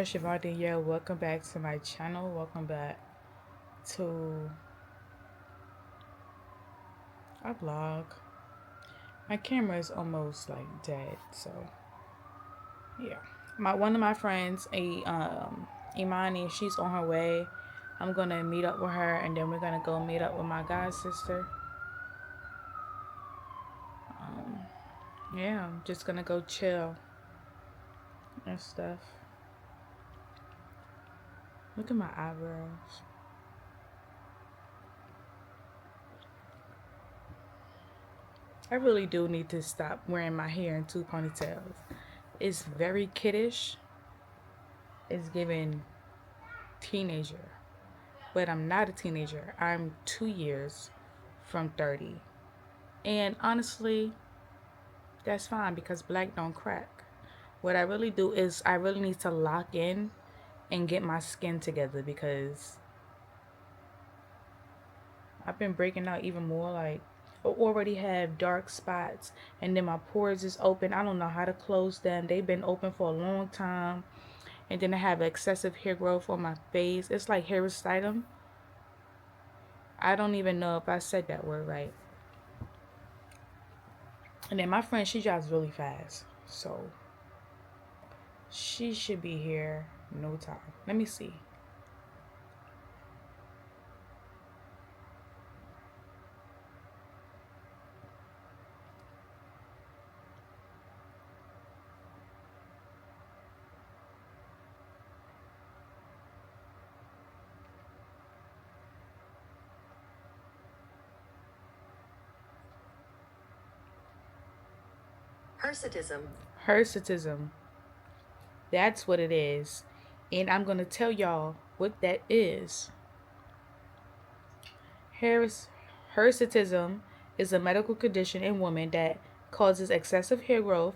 girl Siobhan Danielle. Welcome back to my channel. Welcome back to our vlog. My camera is almost like dead, so yeah. One of my friends, Imani, she's on her way. I'm gonna meet up with her, and then we're gonna go meet up with my god sister. Yeah, I'm just gonna go chill and stuff. Look at my eyebrows. I really do need to stop wearing my hair in two ponytails. It's very kiddish. It's giving teenager. But I'm not a teenager. I'm 2 years from 30. And honestly, that's fine because black don't crack. What I really do is I really need to lock in and get my skin together because I've been breaking out even more. Like, I already have dark spots and then my pores is open. I don't know how to close them. They've been open for a long time. And then I have excessive hair growth on my face. It's like hairstylum. I don't even know if I said that word right. And then my friend, she drives really fast. So she should be here no time. Let me see. Hirsutism. Hirsutism. That's what it is. And I'm going to tell y'all what that is. Hirsutism is a medical condition in women that causes excessive hair growth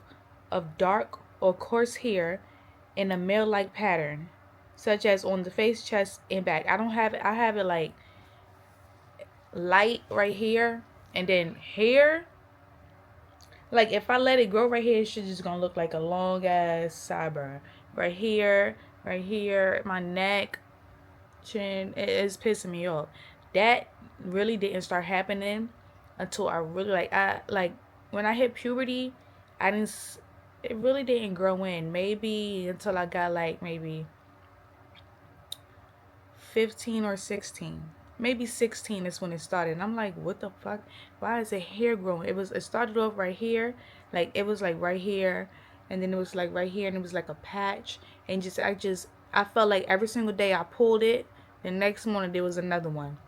of dark or coarse hair in a male-like pattern, such as on the face, chest, and back. I don't have it. I have it like light right here, and then hair. Like if I let it grow right here, it's just gonna look like a long ass sideburn. Right here, my neck, chin. It's pissing me off. That really didn't start happening until I really like when I hit puberty. I didn't. It really didn't grow in. Maybe until I got like maybe 15 or 16. Maybe 16 is when it started. And I'm like, what the fuck? Why is it hair growing? It started off right here. Like it was like right here. And then it was like right here and it was like a patch. And I felt like every single day I pulled it. The next morning there was another one.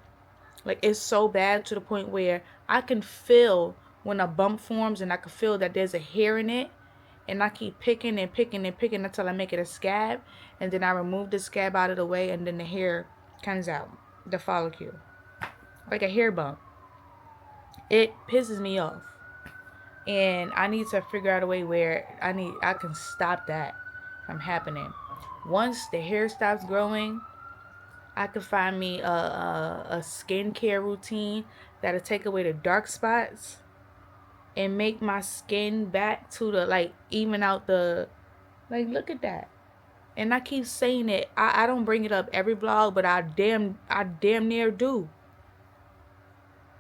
Like it's so bad to the point where I can feel when a bump forms and I can feel that there's a hair in it. And I keep picking and picking and picking until I make it a scab. And then I remove the scab out of the way and then the hair comes out, the follicle, like a hair bump. It pisses me off, and I need to figure out a way where I can stop that from happening. Once the hair stops growing, I can find me a skincare routine that'll take away the dark spots and make my skin back to the like even out the like look at that. And I keep saying it. I don't bring it up every vlog, but I damn near do.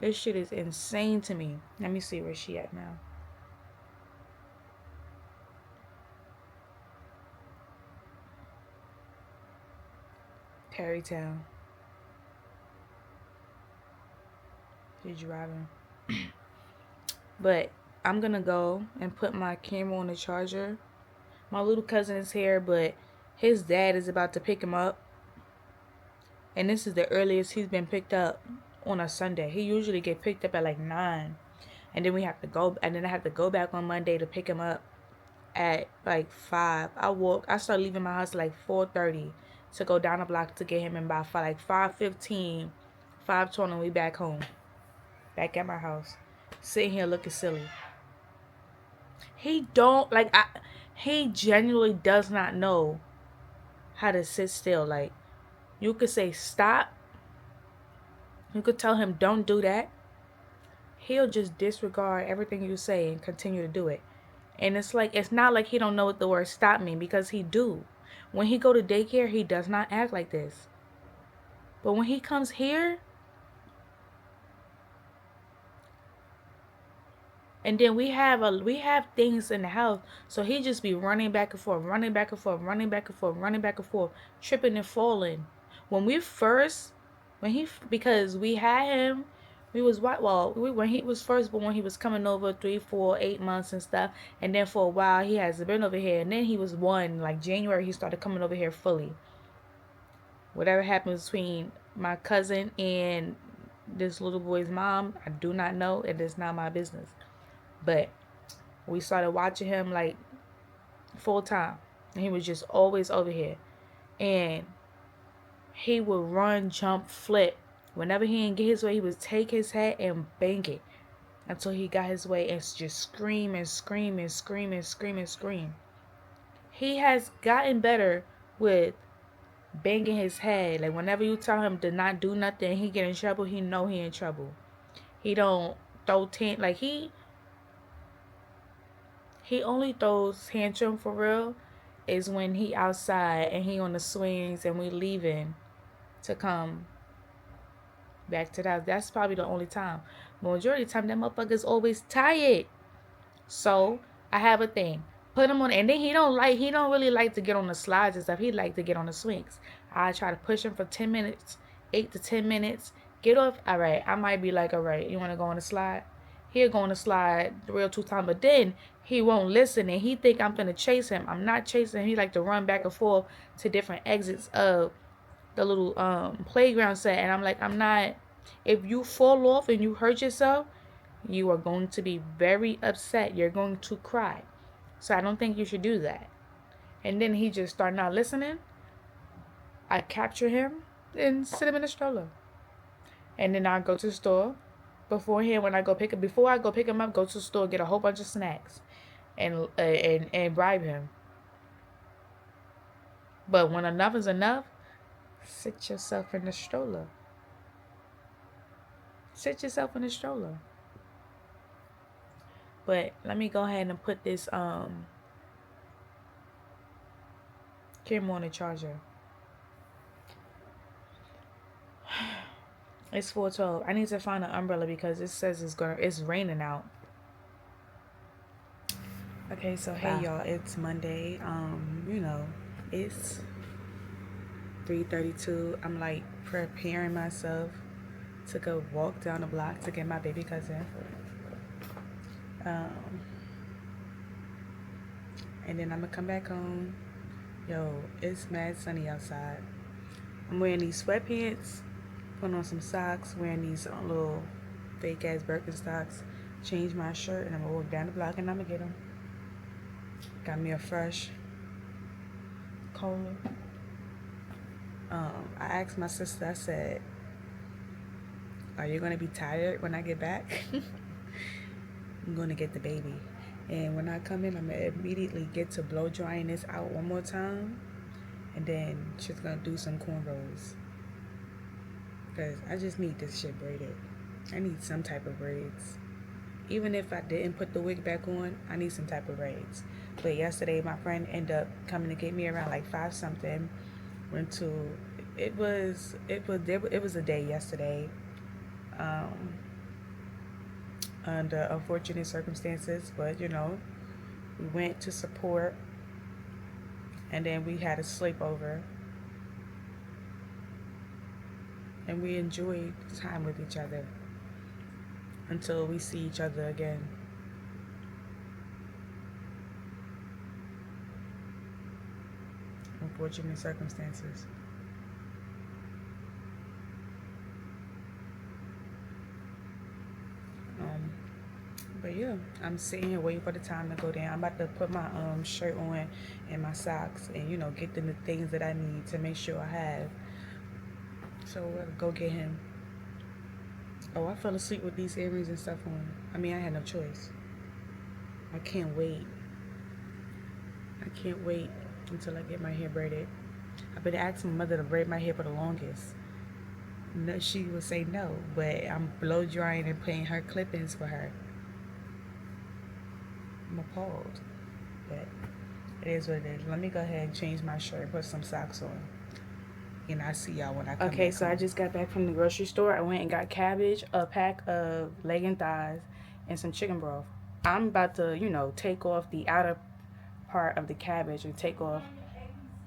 This shit is insane to me. Let me see where she at now. Terrytown. She's driving. But I'm gonna go and put my camera on the charger. My little cousin is here, but his dad is about to pick him up. And this is the earliest he's been picked up on a Sunday. He usually get picked up at like 9. And then I have to go back on Monday to pick him up at like 5. I start leaving my house at like 4:30 to go down the block to get him, and by like 5:15, 5:20 we back home. Back at my house. Sitting here looking silly. He genuinely does not know how to sit still. Like, you could say stop. You could tell him don't do that. He'll just disregard everything you say and continue to do it. And it's not like he don't know what the word stop mean, because he do. When he go to daycare, he does not act like this. But when he comes here, and then we have things in the house, so he just be running back and forth, running back and forth, running back and forth, running back and forth, tripping and falling. Because we had him, we was when he was first born, he was coming over 3, 4, 8 months and stuff, and then for a while he hasn't been over here, and then he was 1, like January, he started coming over here fully. Whatever happened between my cousin and this little boy's mom, I do not know. It is not my business. But we started watching him like full time, and he was just always over here, and he would run, jump, flip. Whenever he didn't get his way, he would take his head and bang it until he got his way, and just scream and scream and scream and scream and scream. He has gotten better with banging his head. Like whenever you tell him to not do nothing, he get in trouble. He know he in trouble. He don't throw like he only throws tantrum for real is when he outside and he on the swings and we leaving to come back to the house. That's probably the only time. Majority of the time, that motherfucker's always tired. So I have a thing. Put him on, and then he don't really like to get on the slides and stuff. He like to get on the swings. I try to push him for 10 minutes, 8 to 10 minutes. Get off. All right. I might be like, all right, you want to go on the slide? He'll go on the slide the real 2 times, but then he won't listen, and he think I'm gonna chase him. I'm not chasing him. He like to run back and forth to different exits of the little playground set, and I'm like, I'm not. If you fall off and you hurt yourself, you are going to be very upset. You're going to cry. So I don't think you should do that. And then he just started not listening. I capture him and sit him in a stroller. And then I go to the store. Before I go pick him up, go to the store, get a whole bunch of snacks, and bribe him. But when enough is enough, sit yourself in the stroller. Sit yourself in the stroller. But let me go ahead and put this camera on the charger. It's 4:12. I need to find an umbrella because it says it's raining out. Okay, so hey y'all, it's Monday. It's 3:32. I'm like preparing myself to go walk down the block to get my baby cousin. And then I'm gonna come back home. Yo, it's mad sunny outside. I'm wearing these sweatpants, putting on some socks, wearing these little fake ass Birkenstocks, change my shirt, and I'm gonna walk down the block and I'm gonna get them. Got me a fresh cola. I asked my sister, I said, are you gonna be tired when I get back? I'm gonna get the baby. And when I come in, I'm gonna immediately get to blow drying this out one more time. And then she's gonna do some cornrows. Because I just need this shit braided. I need some type of braids. Even if I didn't put the wig back on, I need some type of braids. But yesterday, my friend ended up coming to get me around like 5 something. Went to, it was a day yesterday. Under unfortunate circumstances, but we went to support, and then we had a sleepover, and we enjoyed time with each other until we see each other again. Unfortunate circumstances. But yeah, I'm sitting here waiting for the time to go down. I'm about to put my shirt on and my socks, and get the things that I need to make sure I have. So I'll go get him. Oh, I fell asleep with these earrings and stuff on. I mean, I had no choice. I can't wait. I can't wait until I get my hair braided. I've been asking my mother to braid my hair for the longest. No, she would say no, but I'm blow drying and putting her clip-ins for her. I'm appalled, but It is what it is. Let me go ahead and change my shirt, put some socks on, and I'll see y'all when I come back. Okay, so I just got back from the grocery store. I went and got cabbage, a pack of leg and thighs, and some chicken broth. I'm about to, take off the outer part of the cabbage and take off,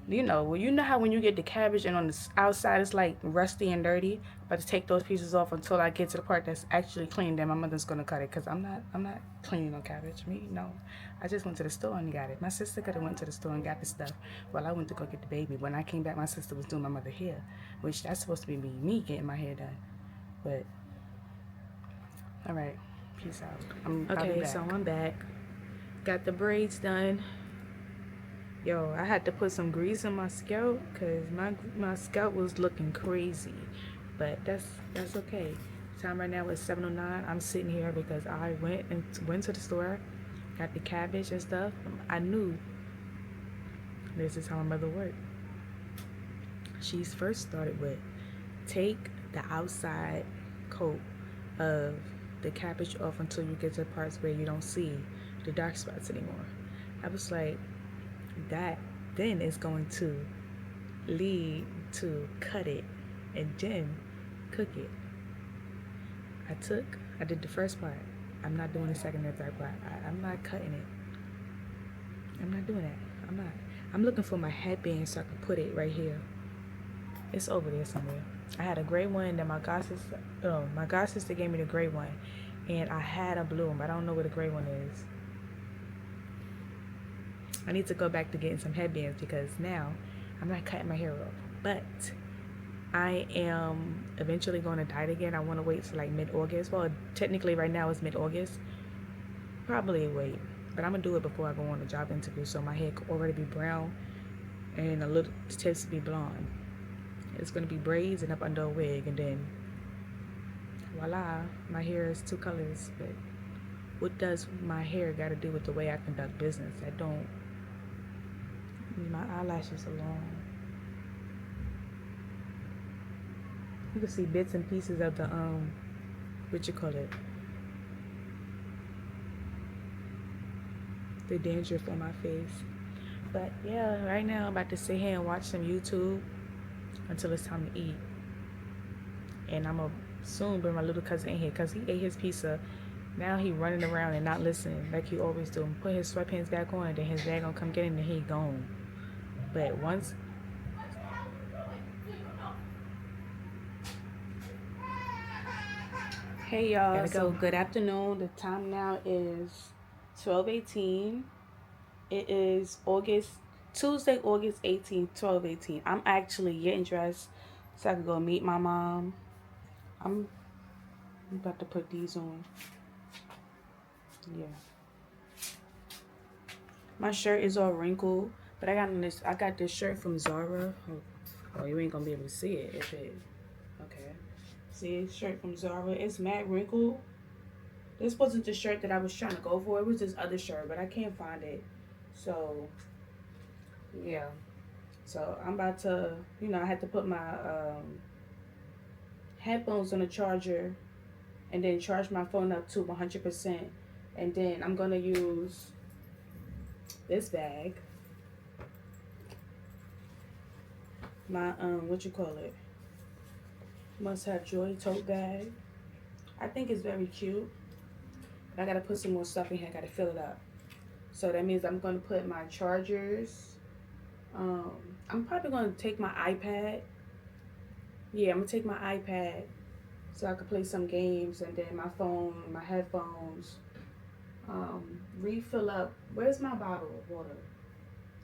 you know how when you get the cabbage and on the outside it's like rusty and dirty. But to take those pieces off until I get to the part that's actually clean. Then my mother's gonna cut it because I'm not cleaning no cabbage. Me, no. I just went to the store and got it. My sister could have went to the store and got the stuff while I went to go get the baby. When I came back, my sister was doing my mother hair, which that's supposed to be me getting my hair done. But all right, peace out. Okay, so I'm back. Got the braids done. Yo, I had to put some grease on my scalp because my scalp was looking crazy. But that's okay. Time right now is 7:09. I'm sitting here because I went to the store, got the cabbage and stuff. I knew this is how my mother worked. She first started with take the outside coat of the cabbage off until you get to the parts where you don't see the dark spots anymore. I was like, that then is going to lead to cut it and then cook it. I did the first part. I'm not doing the second and third part. I'm not cutting it. I'm not doing that. I'm looking for my headband so I can put it right here. It's over there somewhere. I had a gray one that my god sister gave me the gray one, and I had a blue one, but I don't know where the gray one is. I need to go back to getting some headbands because now I'm not cutting my hair off. But I am eventually going to dye it again. I want to wait till like mid-August. Well, technically right now it's mid-August. Probably wait. But I'm going to do it before I go on a job interview so my hair could already be brown and a little tips to be blonde. It's going to be braids and up under a wig, and then voila, my hair is 2 colors. But what does my hair got to do with the way I conduct business? My eyelashes are long. You can see bits and pieces of the the dandruff on my face. But yeah, right now I'm about to sit here and watch some YouTube until it's time to eat. And I'm gonna soon bring my little cousin in here because he ate his pizza. Now he running around and not listening like he always do. Put his sweatpants back on and then his dad gonna come get him and he gone. But once hey y'all, so good afternoon. The time now is 12:18. It is Tuesday, August 18th, 12:18. I'm actually getting dressed so I can go meet my mom. I'm about to put these on. Yeah. My shirt is all wrinkled, but I got this shirt from Zara. Oh, you ain't gonna be able to see it if it. Okay. See, shirt from Zara. It's mad wrinkled. This wasn't the shirt that I was trying to go for. It was this other shirt, but I can't find it. So, yeah. So I'm about to, I had to put my headphones on the charger and then charge my phone up to 100%. And then I'm gonna use this bag. My Must Have Joy tote bag. I think it's very cute. But I gotta put some more stuff in here. I gotta fill it up. So that means I'm gonna put my chargers. I'm probably gonna take my iPad. Yeah, I'm gonna take my iPad so I can play some games, and then my phone, my headphones. Refill up. Where's my bottle of water?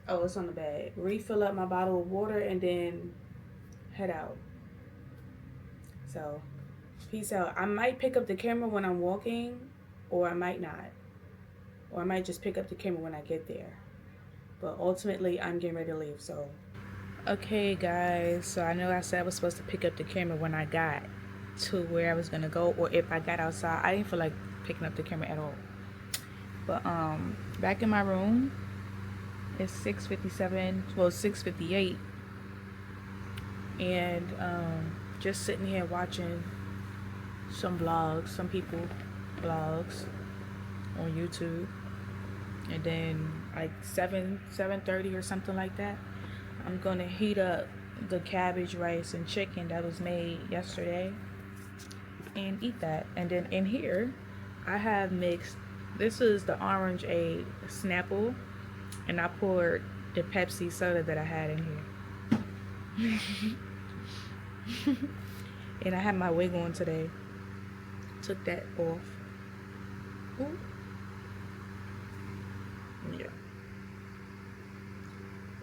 Oh, it's on the bag. Refill up my bottle of water and then head out. So, peace out. I might pick up the camera when I'm walking, or I might not. Or I might just pick up the camera when I get there. But ultimately, I'm getting ready to leave, so. Okay, guys. So, I know I said I was supposed to pick up the camera when I got to where I was going to go, or if I got outside. I didn't feel like picking up the camera at all. But, back in my room, it's 6:58. And, just sitting here watching some vlogs, some people vlogs on YouTube. And then like 7:30 or something like that. I'm gonna heat up the cabbage, rice, and chicken that was made yesterday and eat that. And then in here, I have mixed. This is the orange a Snapple, and I poured the Pepsi soda that I had in here. And I had my wig on today. Took that off. Ooh. Yeah.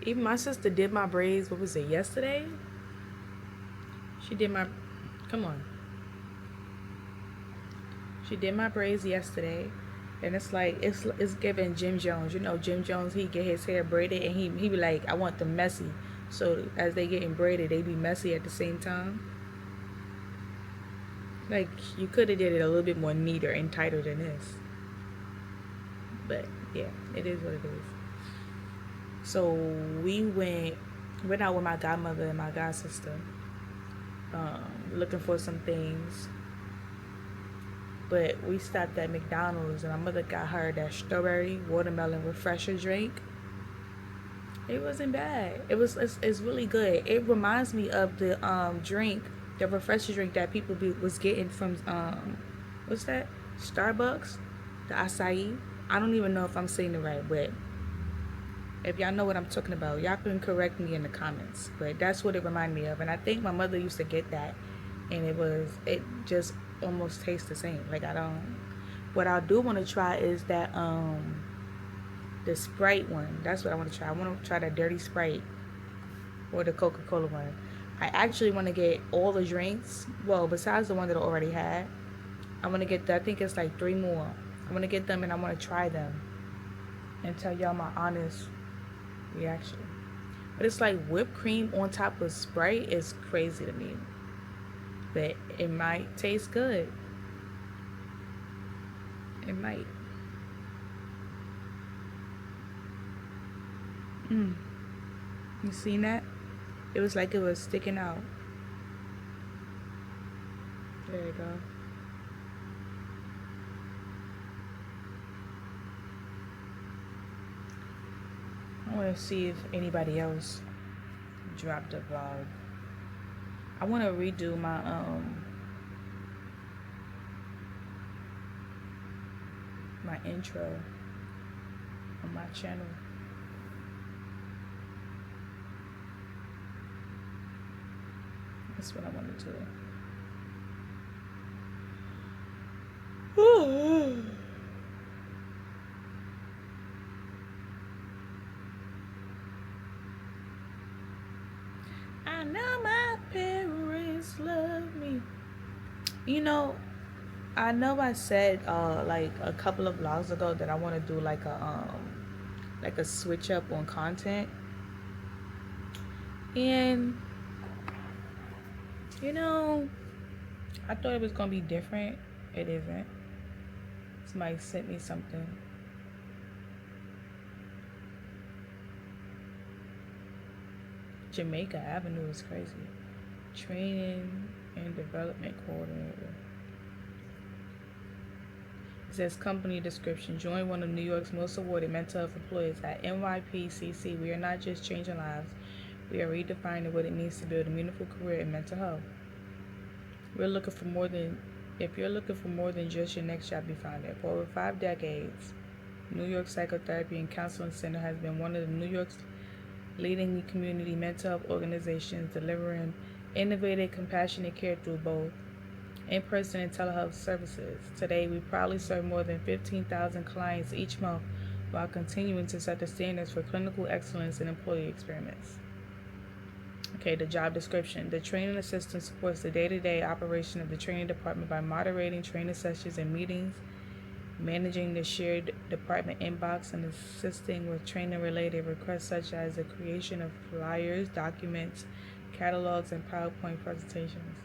Even my sister did my braids. What was it, yesterday? She did my. Come on. She did my braids yesterday, and it's like it's giving Jim Jones. You know, Jim Jones, he get his hair braided, and he be like, I want them messy. So as they getting braided, they be messy at the same time. Like, you could have did it a little bit more neater and tighter than this, but yeah, it is what it is. So we went out with my godmother and my god sister, looking for some things. But we stopped at McDonald's and my mother got her that strawberry watermelon refresher drink. It wasn't bad. It's really good. It reminds me of the drink, the refresher drink that was getting from what's that? Starbucks, the acai. I don't even know if I'm saying it right, but if y'all know what I'm talking about, y'all can correct me in the comments. But that's what it reminded me of, and I think my mother used to get that, and it just almost tastes the same. Like, I don't. What I do want to try is that the Sprite one. That's what I want to try. I want to try that Dirty Sprite or the Coca-Cola one. I actually want to get all the drinks. Well, besides the one that I already had, I want to get. I think it's like 3 more. I want to get them and I want to try them and tell y'all my honest reaction. But it's like whipped cream on top of Sprite is crazy to me. But it might taste good. It might. You seen that? It was like it was sticking out. There you go. I want to see if anybody else dropped a vlog. I want to redo my intro on my channel. That's what I want to do. I know my parents love me. You know, I know I said like a couple of vlogs ago that I want to do like a switch up on content, and you know, I thought it was gonna be different. It isn't. Somebody sent me something. Jamaica Avenue is crazy. Training and development coordinator. It says company description. Join one of New York's most awarded mental health employers at NYPCC. We are not just changing lives. We are redefining what it means to build a meaningful career in mental health. We're looking for more than, if you're looking for more than just your next job, you found it. For over 5 decades, New York Psychotherapy and Counseling Center has been one of the New York's leading community mental health organizations, delivering innovative, compassionate care through both in-person and telehealth services. Today, we proudly serve more than 15,000 clients each month while continuing to set the standards for clinical excellence and employee experience. Okay, the job description. The training assistant supports the day-to-day operation of the training department by moderating training sessions and meetings, managing the shared department inbox, and assisting with training-related requests such as the creation of flyers, documents, catalogs, and PowerPoint presentations.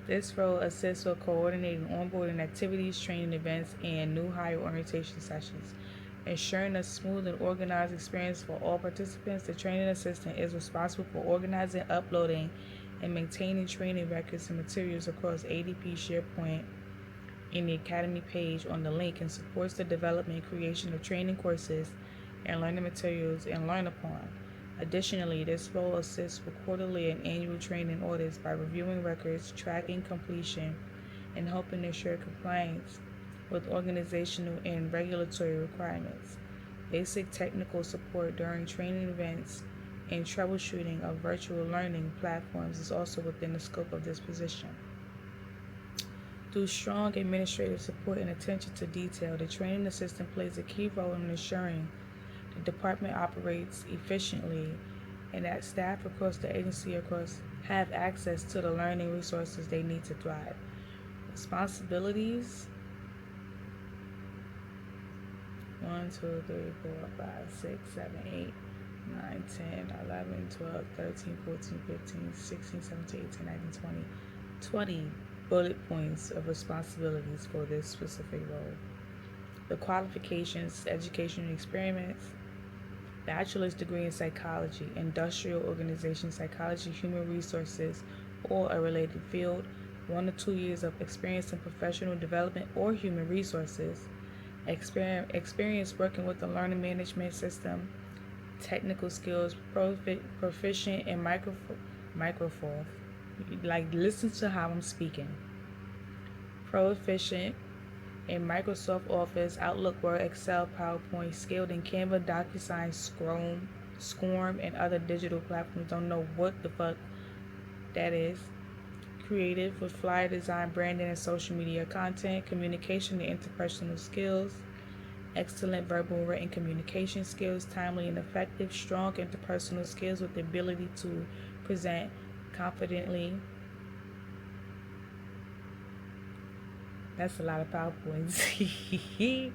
This role assists with coordinating onboarding activities, training events, and new hire orientation sessions, ensuring a smooth and organized experience for all participants. The training assistant is responsible for organizing, uploading, and maintaining training records and materials across ADP, SharePoint, in the Academy page on the link and supports the development and creation of training courses and learning materials and Learn Upon. Additionally, this role assists with quarterly and annual training audits by reviewing records, tracking completion, and helping ensure compliance with organizational and regulatory requirements. Basic technical support during training events and troubleshooting of virtual learning platforms is also within the scope of this position. Through strong administrative support and attention to detail, the training assistant plays a key role in ensuring the department operates efficiently and that staff across the agency have access to the learning resources they need to thrive. Responsibilities: 1, 2, 3, 4, 5, 6, 7, 8, 9, 10, 11, 12, 13, 14, 15, 16, 17, 18, 19, 20. 20 bullet points of responsibilities for this specific role. The qualifications: education and experience, bachelor's degree in psychology, industrial organization psychology, human resources, or a related field, 1 to 2 years of experience in professional development or human resources, experience working with the learning management system, technical skills, proficient in Microsoft, like listen to how I'm speaking, proficient in Microsoft Office, Outlook, Word, Excel, PowerPoint, skilled in Canva, DocuSign, Scorm, and other digital platforms. Don't know what the fuck that is. Creative with flyer design, branding, and social media content, communication and interpersonal skills, excellent verbal and written communication skills, timely and effective, strong interpersonal skills with the ability to present confidently. That's a lot of PowerPoints.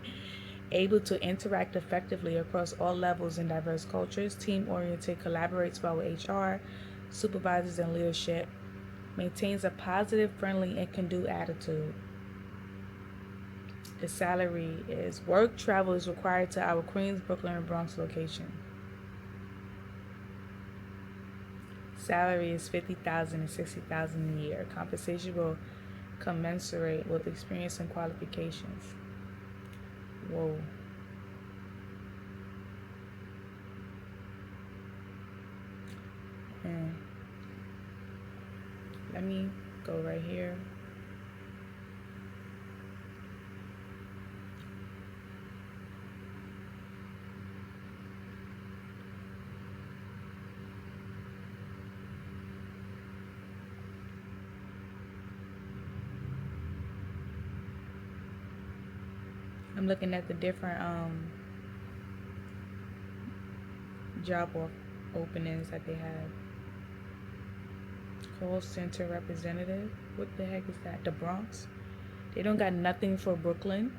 Able to interact effectively across all levels and diverse cultures, team-oriented, collaborates well with HR, supervisors, and leadership, maintains a positive, friendly, and can-do attitude. The salary is: work travel is required to our Queens, Brooklyn, and Bronx location. Salary is $50,000 and $60,000 a year. Compensation will commensurate with experience and qualifications. Whoa. And let me go right here. I'm looking at the different job openings that they have. Call center representative. What the heck is that? The Bronx? They don't got nothing for Brooklyn.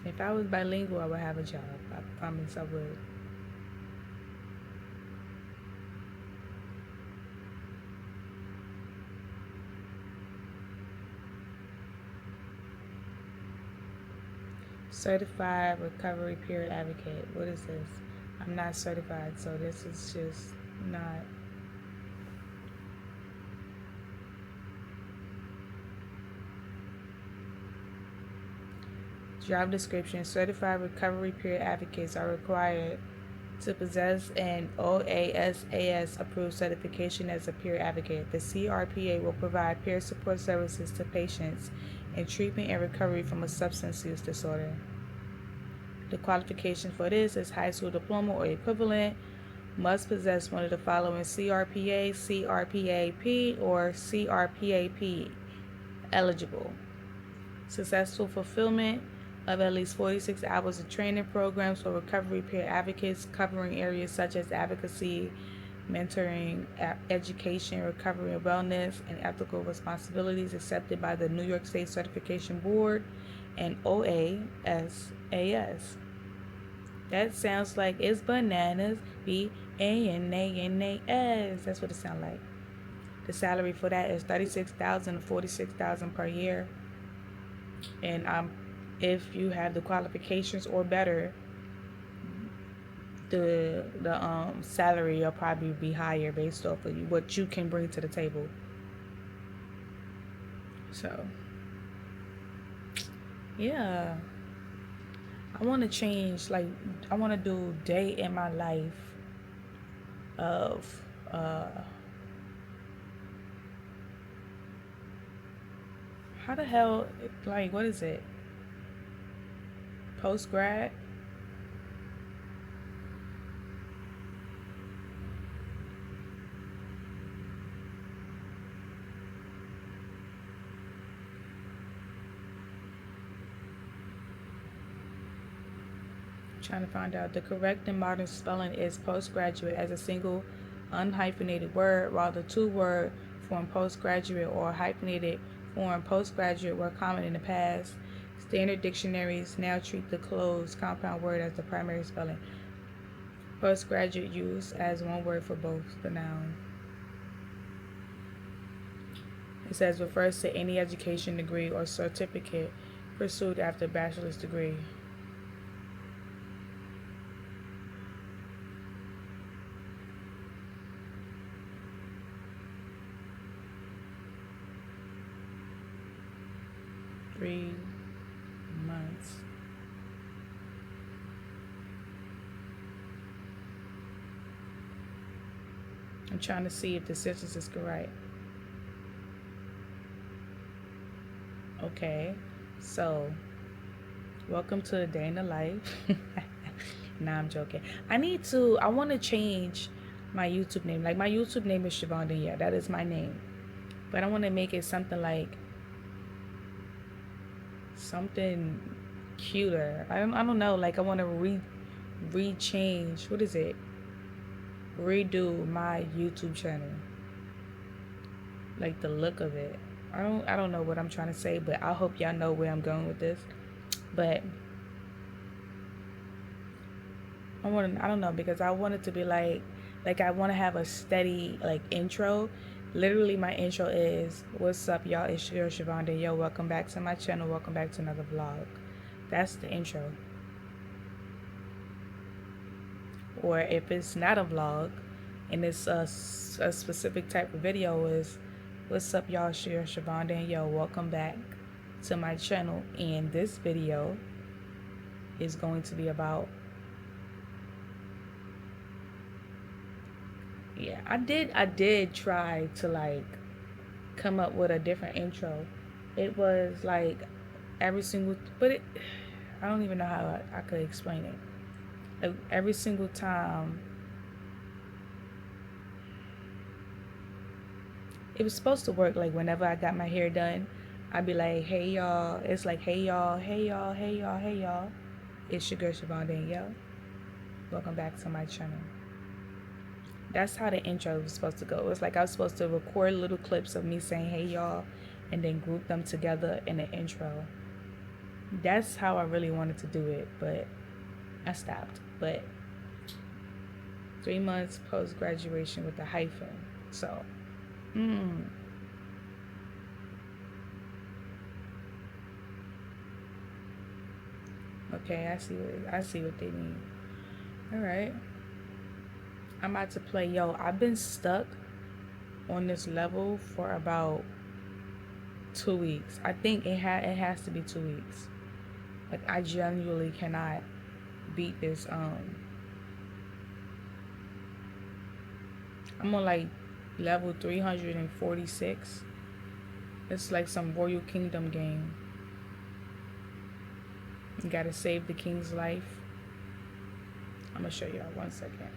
If I was bilingual, I would have a job. I promise I would. Certified recovery peer advocate. What is this? I'm not certified, so this is just not. Job description: certified recovery peer advocates are required to possess an OASAS approved certification as a peer advocate. The CRPA will provide peer support services to patients in treatment and recovery from a substance use disorder. The qualification for this is high school diploma or equivalent, must possess one of the following: CRPA, CRPAP, or CRPAP eligible. Successful fulfillment of at least 46 hours of training programs for recovery peer advocates covering areas such as advocacy, mentoring, education, recovery and wellness, and ethical responsibilities accepted by the New York State Certification Board and OASAS. That sounds like it's bananas. BANANAS. That's what it sounds like. The salary for that is $36,000 to $46,000 per year. And if you have the qualifications or better, the salary will probably be higher based off of what you can bring to the table. So, yeah. I want to change, like, I want to do day in my life of, how the hell, like, what is it? Post grad? Trying to find out. The correct and modern spelling is postgraduate as a single unhyphenated word, while the two-word form postgraduate or hyphenated form postgraduate were common in the past. Standard dictionaries now treat the closed compound word as the primary spelling. Postgraduate used as one word for both the noun. It says refers to any education degree or certificate pursued after a bachelor's degree. Three months. I'm trying to see if the sentence is correct. Okay, so welcome to a day in the life. Nah, I'm joking. I want to change my YouTube name. Like, my YouTube name is Siobhan Danielle. That is my name. But I want to make it something like, something cuter. I don't know. Like, I want to rechange. What is it? Redo my YouTube channel. Like, the look of it. I don't know what I'm trying to say, but I hope y'all know where I'm going with this. But I don't know, because I want it to be like I want to have a steady, like, intro. Literally, my intro is, what's up, y'all? It's your Siobhan Danielle. Welcome back to my channel. Welcome back to another vlog. That's the intro. Or if it's not a vlog and it's a specific type of video, is, what's up, y'all? It's your Siobhan Danielle. Welcome back to my channel. And this video is going to be about, yeah, I did try to, like, come up with a different intro. It was like every single, but I don't even know how I could explain it. Like, every single time it was supposed to work, like, whenever I got my hair done, I'd be like, hey y'all. It's like, hey y'all, hey y'all, hey y'all, hey y'all. It's your girl Siobhan Danielle. Welcome back to my channel. That's how the intro was supposed to go. It was like I was supposed to record little clips of me saying hey y'all and then group them together in the intro. That's how I really wanted to do it, but I stopped. But 3 months post graduation with the hyphen. So, okay, I see what they mean. All right, I'm about to play. Yo, I've been stuck on this level for about 2 weeks. I think it has to be 2 weeks. Like, I genuinely cannot beat this. I'm on, like, level 346. It's like some Royal Kingdom game. You gotta save the king's life. I'm gonna show y'all 1 second.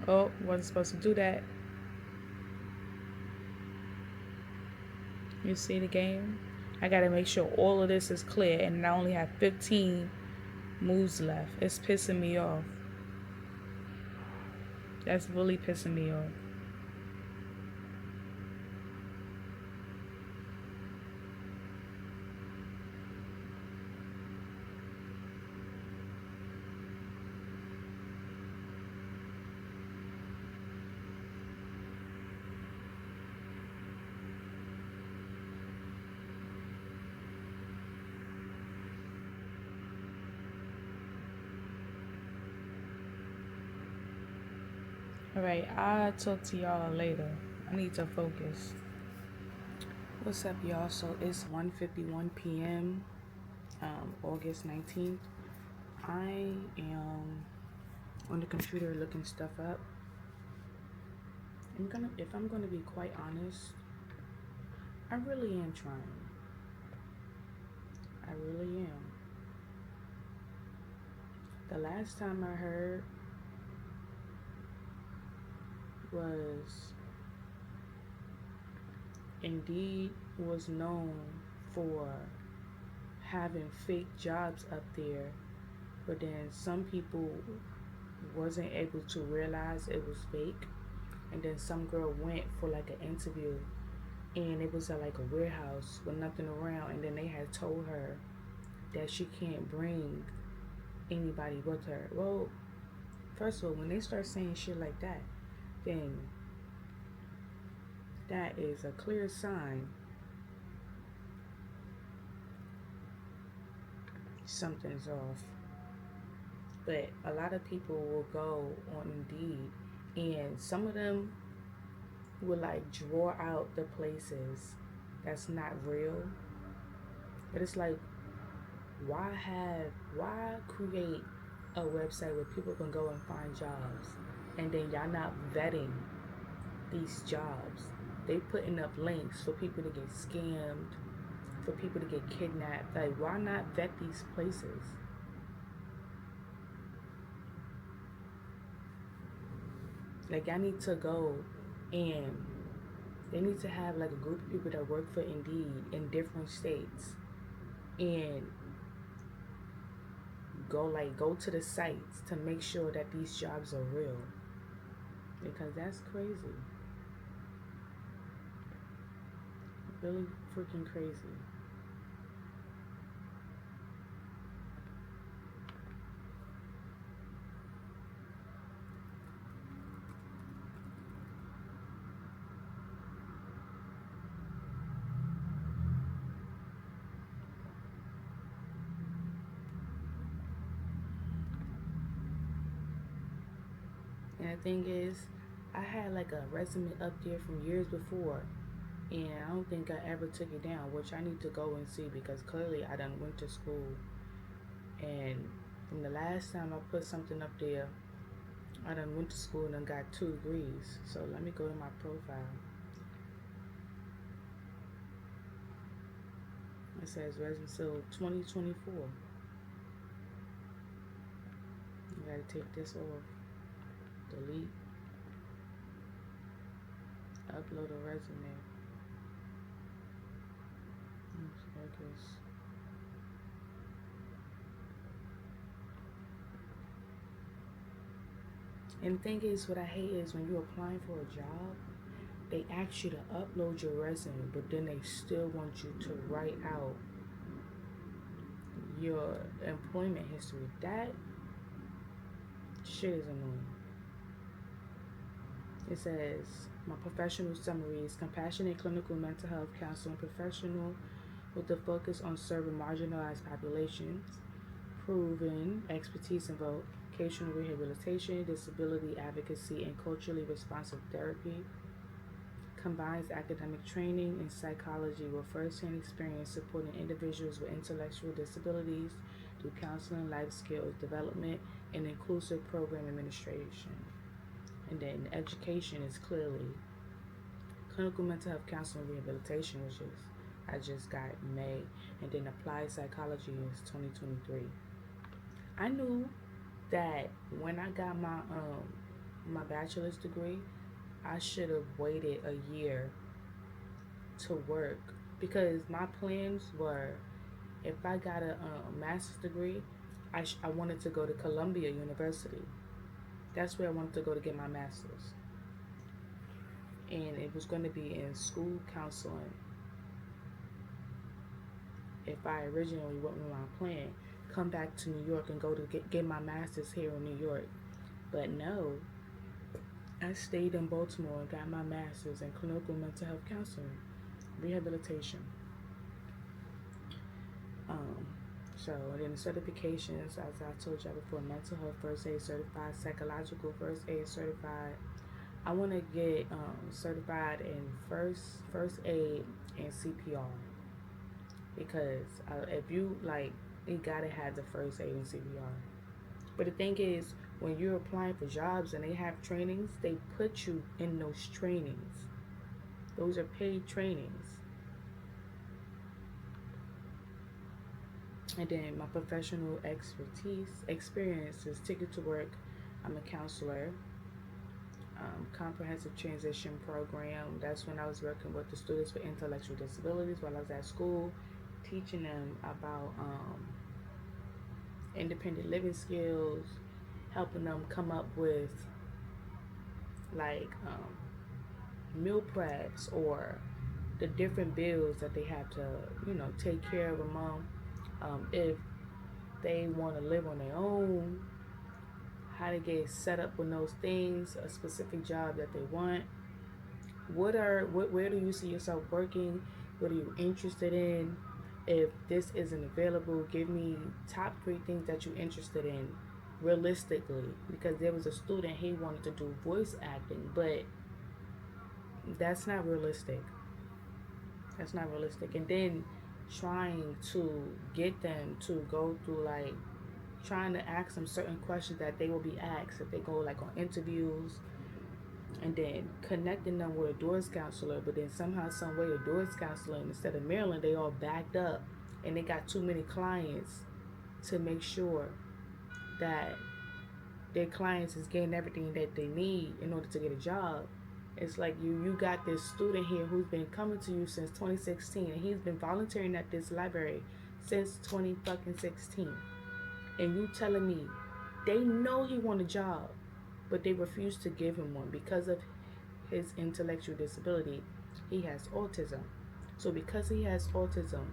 Oh, wasn't supposed to do that. You see the game? I gotta make sure all of this is clear, and I only have 15 moves left. It's pissing me off. That's really pissing me off. All Alright, I'll talk to y'all later. I need to focus. What's up, y'all? So it's 1:51 p.m. August 19th. I am on the computer looking stuff up. If I'm gonna be quite honest, I really am trying. I really am. The last time I heard was Indeed was known for having fake jobs up there, but then some people wasn't able to realize it was fake, and then some girl went for like an interview, and it was at like a warehouse with nothing around, and then they had told her that she can't bring anybody with her. Well, first of all, when they start saying shit like that, then that is a clear sign something's off. But a lot of people will go on Indeed, and some of them will like draw out the places that's not real. But it's like, why create a website where people can go and find jobs, and then y'all not vetting these jobs? They putting up links for people to get scammed, for people to get kidnapped. Like, why not vet these places? Like, I need to go, and they need to have like a group of people that work for Indeed in different states, and go to the sites to make sure that these jobs are real, because that's crazy. Really freaking crazy. And the thing is, I had like a resume up there from years before, and I don't think I ever took it down, which I need to go and see, because clearly I done went to school, and from the last time I put something up there, I done went to school and done got 2 degrees. So let me go to my profile. It says resume till 2024. You gotta take this off, delete, upload a resume. Focus. And the thing is, what I hate is when you're applying for a job, they ask you to upload your resume, but then they still want you to write out your employment history. That shit is annoying. It says, my professional summary is compassionate clinical mental health counseling professional with a focus on serving marginalized populations, proven expertise in vocational rehabilitation, disability advocacy, and culturally responsive therapy, combines academic training in psychology with first-hand experience supporting individuals with intellectual disabilities through counseling, life skills development, and inclusive program administration. And then education is clearly clinical mental health counseling rehabilitation, which is I just got in May, and then applied psychology is 2023. I knew that when I got my bachelor's degree, I should have waited a year to work, because my plans were, if I got a master's degree, I wanted to go to Columbia University. That's where I wanted to go to get my master's, and it was going to be in school counseling. If I originally went with my plan, come back to New York and go to get my master's here in New York, but no, I stayed in Baltimore and got my master's in clinical mental health counseling rehabilitation. Um, so, and then the certifications, as I told y'all before, mental health first aid certified, psychological first aid certified, I want to get certified in first aid and CPR because if you like, you gotta have the first aid and CPR. But the thing is, when you're applying for jobs and they have trainings, they put you in those trainings. Those are paid trainings. And then my professional experience is Ticket to Work. I'm a counselor. Comprehensive transition program. That's when I was working with the students with intellectual disabilities while I was at school, teaching them about independent living skills, helping them come up with like meal preps or the different bills that they have to, take care of among if they want to live on their own, how to get set up with those things, a specific job that they want. Where do you see yourself working? What are you interested in? If this isn't available, give me top 3 things that you're interested in realistically. Because there was a student, he wanted to do voice acting, but that's not realistic. That's not realistic. And then trying to get them to go through like trying to ask them certain questions that they will be asked if they go like on interviews, and then connecting them with a doors counselor. But then somehow, some way, the doors counselor instead of Maryland, they all backed up, and they got too many clients to make sure that their clients is getting everything that they need in order to get a job. It's like you got this student here who's been coming to you since 2016, and he's been volunteering at this library since 20 fucking 16. And you telling me they know he want a job, but they refuse to give him one because of his intellectual disability. He has autism. So because he has autism,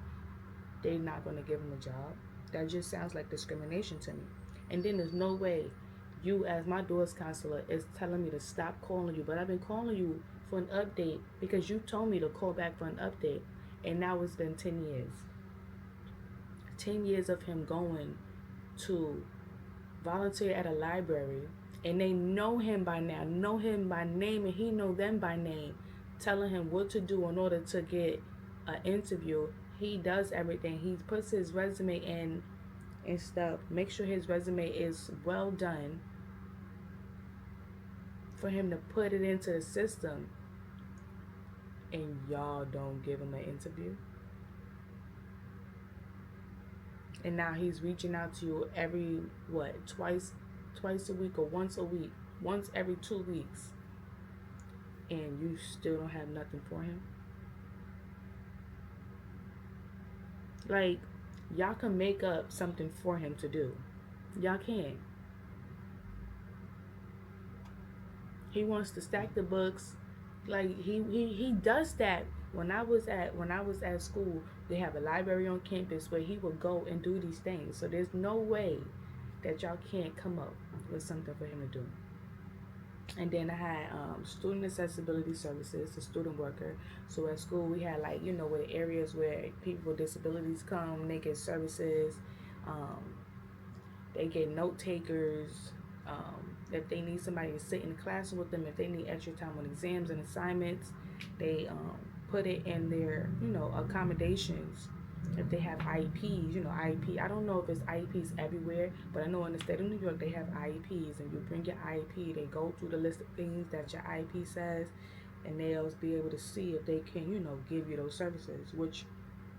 they're not going to give him a job. That just sounds like discrimination to me. And then there's no way you, as my doors counselor, is telling me to stop calling you. But I've been calling you for an update because you told me to call back for an update. And now it's been 10 years. 10 years of him going to volunteer at a library, and they know him by now, know him by name, and he know them by name, telling him what to do in order to get an interview. He does everything. He puts his resume in and stuff, make sure his resume is well done for him to put it into the system, and y'all don't give him an interview. And now he's reaching out to you every twice a week or once a week, once every 2 weeks, and you still don't have nothing for him. Like, y'all can make up something for him to do. Y'all can. He wants to stack the books. Like he does that. When I was at school, they have a library on campus where he would go and do these things. So there's no way that y'all can't come up with something for him to do. And then I had student accessibility services, the student worker. So at school we had like where the areas where people with disabilities come, they get services, um, they get note takers. If they need somebody to sit in the classroom with them, if they need extra time on exams and assignments, they put it in their accommodations. If they have IEPs, IEP. I don't know if it's IEPs everywhere, but I know in the state of New York they have IEPs, and you bring your IEP. They go through the list of things that your IEP says, and they'll be able to see if they can, give you those services, which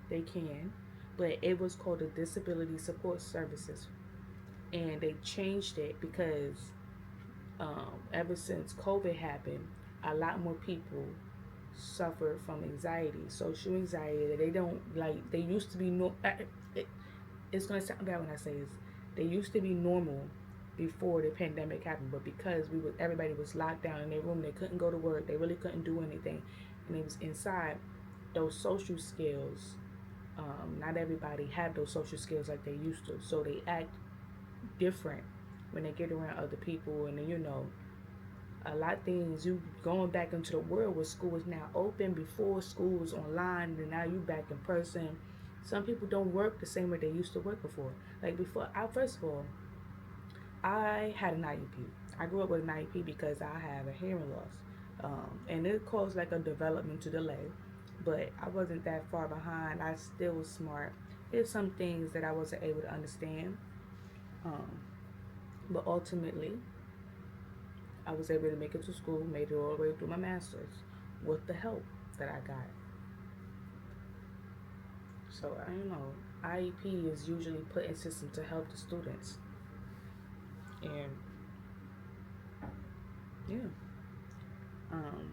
they can. But it was called the Disability Support Services, and they changed it because ever since COVID happened, a lot more people suffer from anxiety, social anxiety that they don't like. They used to be it's gonna sound bad when I say this. They used to be normal before the pandemic happened, but because everybody was locked down in their room, they couldn't go to work, they really couldn't do anything, and they was inside. Those social skills, not everybody had those social skills like they used to, so they act different when they get around other people, and then a lot of things. You going back into the world where school is now open. Before, school was online, and now you back in person. Some people don't work the same way they used to work before. Like before, first of all, I had an IEP. I grew up with an IEP because I have a hearing loss. And it caused like a developmental delay. But I wasn't that far behind. I still was smart. There's some things that I wasn't able to understand, um, but ultimately, I was able to make it to school, made it all the way through my master's with the help that I got. So I don't know. IEP is usually put in system to help the students, and yeah. Um,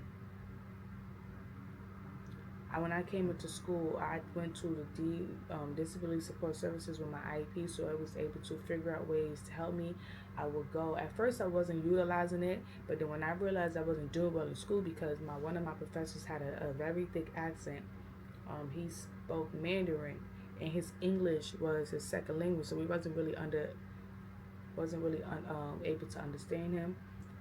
when I came into school, I went to the disability support services with my IEP, so I was able to figure out ways to help me. I would go. At first, I wasn't utilizing it, but then when I realized I wasn't doing well in school because my one of my professors had a very thick accent. He spoke Mandarin, and his English was his second language, so we wasn't really able to understand him.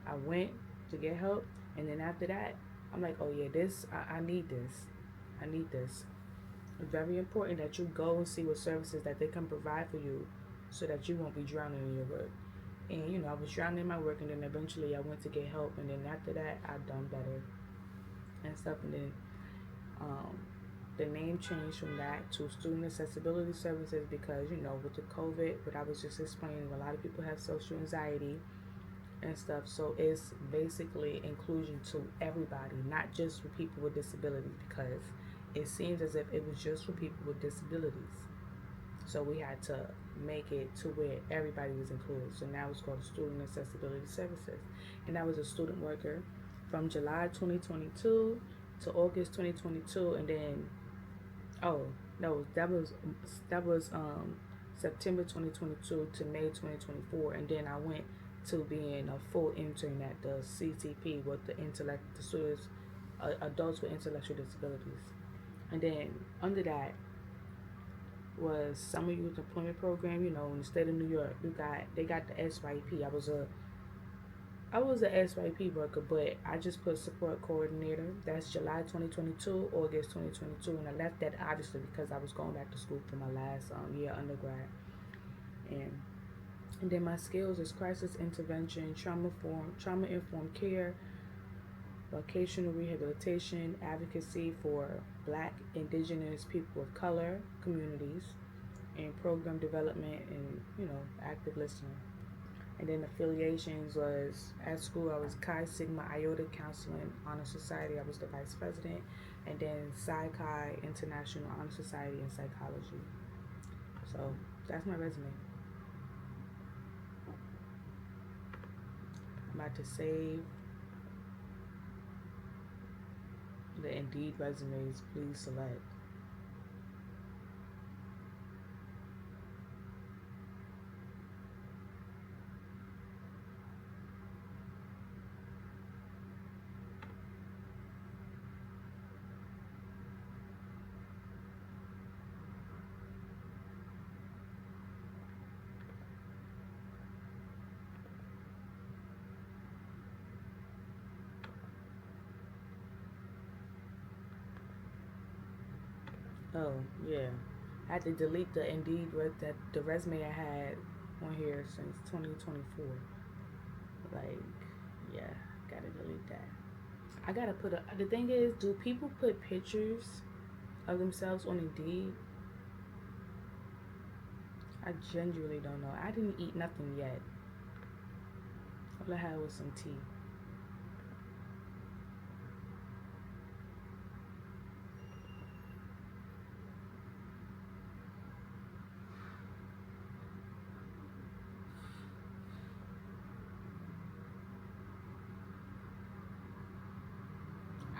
I went to get help, and then after that, I'm like, oh yeah, I need this. I need this. It's very important that you go and see what services that they can provide for you, so that you won't be drowning in your work. And I was drowning in my work, and then eventually I went to get help, and then after that, I done better and stuff. And then um, the name changed from that to Student Accessibility Services because with the COVID, what I was just explaining, a lot of people have social anxiety and stuff. So it's basically inclusion to everybody, not just for people with disabilities, because it seems as if it was just for people with disabilities. So we had to make it to where everybody was included. So now it's called Student Accessibility Services. And I was a student worker from July 2022 to August 2022, and then oh no, that was September 2022 to May 2024, and then I went to being a full intern at the CTP with the students, adults with intellectual disabilities, and then under that was Summer Youth Employment Program. In the state of New York, they got the SYP. I was a SYP worker, but I just put support coordinator. That's July 2022, August 2022, and I left that obviously because I was going back to school for my last year undergrad. And and then my skills is crisis intervention, trauma informed care, vocational rehabilitation, advocacy for Black, Indigenous, people of color communities, and program development and active listening. And then affiliations was at school I was Chi Sigma Iota Counseling Honor Society. I was the vice president, and then Psi Chi International Honor Society in Psychology. So that's my resume. I'm about to save the Indeed resumes. Please select. Oh yeah, I had to delete the Indeed that the resume I had on here since 2024. Like, yeah, gotta delete that. I gotta put a. The thing is, do people put pictures of themselves on Indeed? I genuinely don't know. I didn't eat nothing yet. All I had was some tea.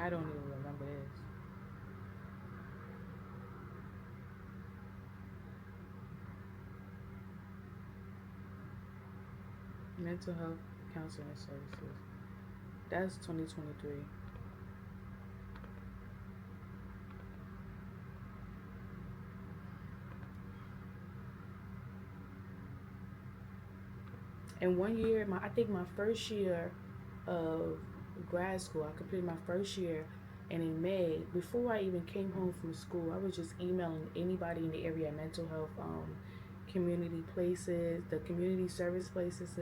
I don't even remember this. Mental health counseling services. That's 2023. And one year, I think my first year of grad school, I completed my first year, and in May, before I even came home from school, I was just emailing anybody in the area, mental health, community places, the community service places,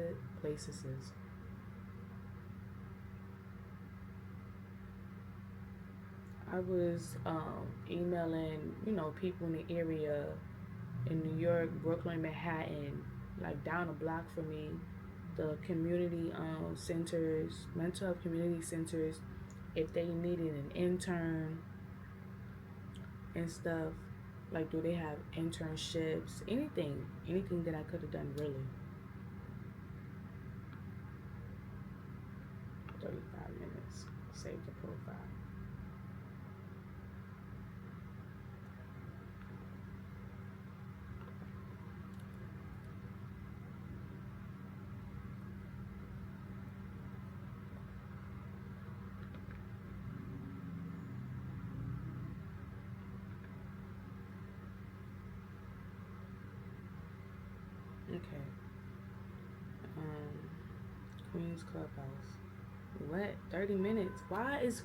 I was emailing, people in the area in New York, Brooklyn, Manhattan, like down the block from me, the community centers, mental health community centers, if they needed an intern and stuff. Like, do they have internships? Anything that I could have done, really. 35 minutes. Save the profile. Okay. Um, Queen's Clubhouse. What? 30 minutes? Why is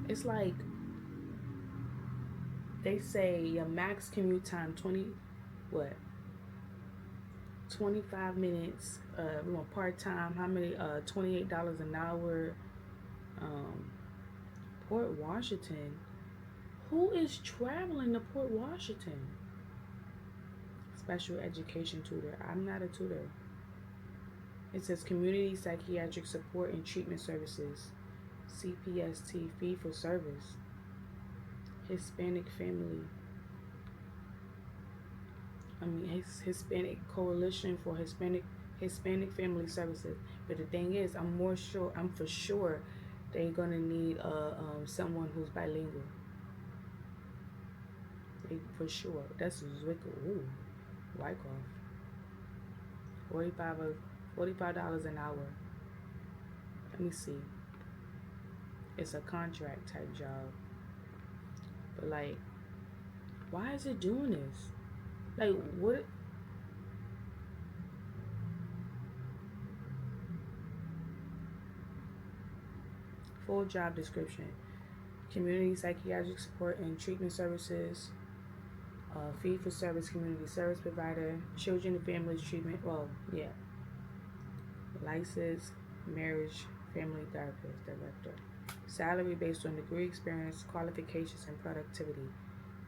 it's like they say your max commute time 20 what 25 minutes, part time, how many, $28 an hour. um Port Washington. Who is traveling to Port Washington? Special education tutor. I'm not a tutor. It says community psychiatric support and treatment services, CPST, fee for service. Hispanic family. Hispanic Coalition for Hispanic Family Services. But the thing is, I'm for sure they're gonna need someone who's bilingual. For sure. That's Zwickle. Ooh, Wyckoff. 45 of $45 an hour. Let me see. It's a contract type job. But like, why is it doing this? Like, what? Full job description: community psychiatric support and treatment services, fee for service community service provider, children and families treatment. Well, yeah, licensed marriage family therapist director. Salary based on degree, experience, qualifications, and productivity.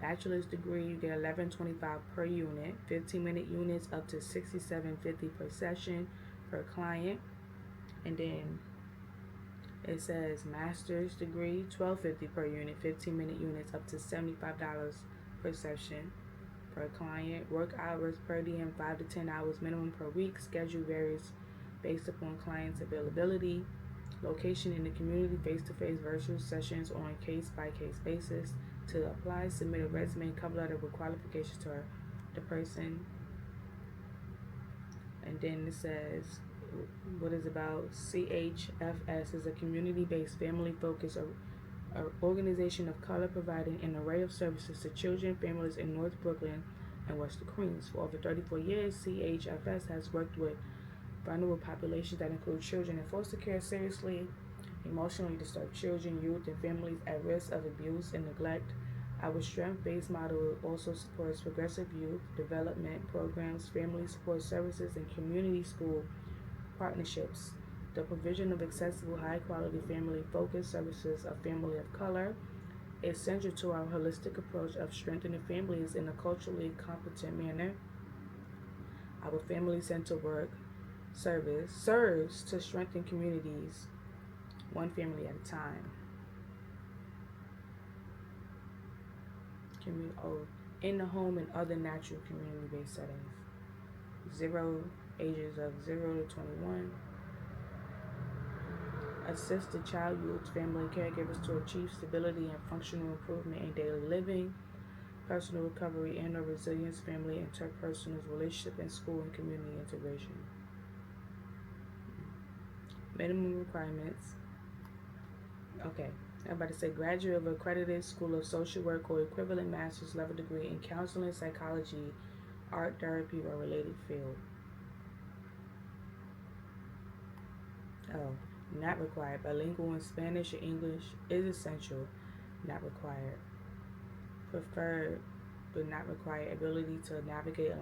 Bachelor's degree, you get $11.25 per unit. 15-minute units up to $67.50 per session per client. And then it says master's degree, $12.50 per unit. 15-minute units up to $75 per session per client. Work hours per diem 5 to 10 hours minimum per week. Schedule varies based upon client's availability. Location in the community, face-to-face virtual sessions on a case-by-case basis. To apply, submit a resume, cover letter with qualifications to the person. And then it says what is about CHFS is a community-based, family-focused organization of color providing an array of services to children, families in North Brooklyn and West Queens. For over 34 years, CHFS has worked with vulnerable populations that include children in foster care, seriously emotionally disturbed children, youth, and families at risk of abuse and neglect. Our strength-based model also supports progressive youth development programs, family support services, and community school partnerships. The provision of accessible, high-quality, family-focused services of family of color is central to our holistic approach of strengthening families in a culturally competent manner. Our family-centered work service serves to strengthen communities one family at a time. In the home and other natural community-based settings. Ages of 0 to 21. Assist the child, youth, family, and caregivers to achieve stability and functional improvement in daily living, personal recovery and or resilience, family, interpersonal relationship, and school and community integration. Minimum requirements. Okay, I'm about to say graduate of accredited School of Social Work or equivalent master's level degree in counseling, psychology, art therapy, or related field. Oh, not required. Bilingual in Spanish or English is essential, not required. Preferred, but not required. Ability to navigate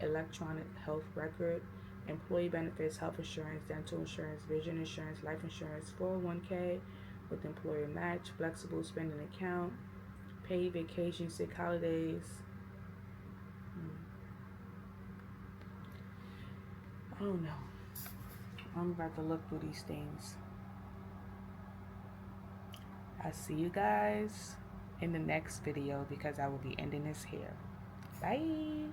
electronic health record, employee benefits, health insurance, dental insurance, vision insurance, life insurance, 401k with employer match, flexible spending account, paid vacation, sick holidays. Oh no. I'm about to look through these things. I'll see you guys in the next video because I will be ending this here. Bye.